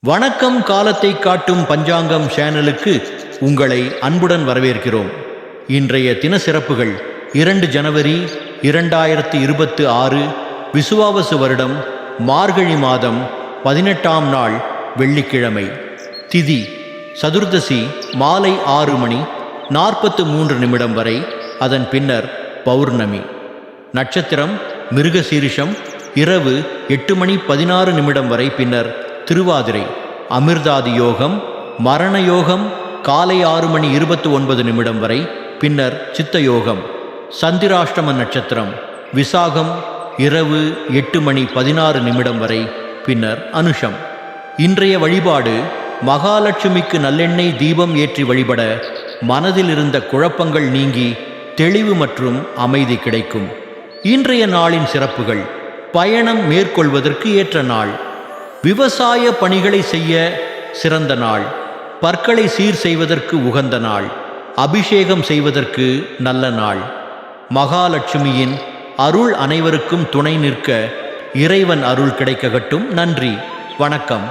வணக்கம். காலத்தை காட்டும் பஞ்சாங்கம் சேனலுக்கு உங்களை அன்புடன் வரவேற்கிறோம். இன்றைய தின சிறப்புகள் 2 ஜனவரி 2026 விசுவாவசு வருடம் மார்கழி மாதம் 18ஆம் நாள் வெள்ளிக்கிழமை. திதி சதுர்தசி மாலை 6:43 வரை, அதன் பின்னர் பௌர்ணமி. நட்சத்திரம் மிருகசீரிஷம், இரவு 8:16 வரை, பின்னர் திருவாதிரை. அமிர்தாதி யோகம், மரண யோகம் காலை 6:29 வரை, பின்னர் சித்த யோகம். சந்திராஷ்டம நட்சத்திரம் விசாகம், இரவு 8:16 வரை, பின்னர் அனுஷம். இன்றைய வழிபாடு மகாலட்சுமிக்கு நல்லெண்ணெய் தீபம் ஏற்றி வழிபட மனதில் இருந்த குழப்பங்கள் நீங்கி தெளிவு மற்றும் அமைதி கிடைக்கும். இன்றைய நாளின் சிறப்புகள்: பயணம் மேற்கொள்வதற்கு ஏற்ற நாள், விவசாய பணிகளை செய்ய சிறந்த நாள், பற்களை சீர் செய்வதற்கு உகந்த நாள், அபிஷேகம் செய்வதற்கு நல்ல நாள். மகாலட்சுமியின் அருள் அனைவருக்கும் துணை நிற்க இறைவன் அருள் கிடைக்கட்டும். நன்றி, வணக்கம்.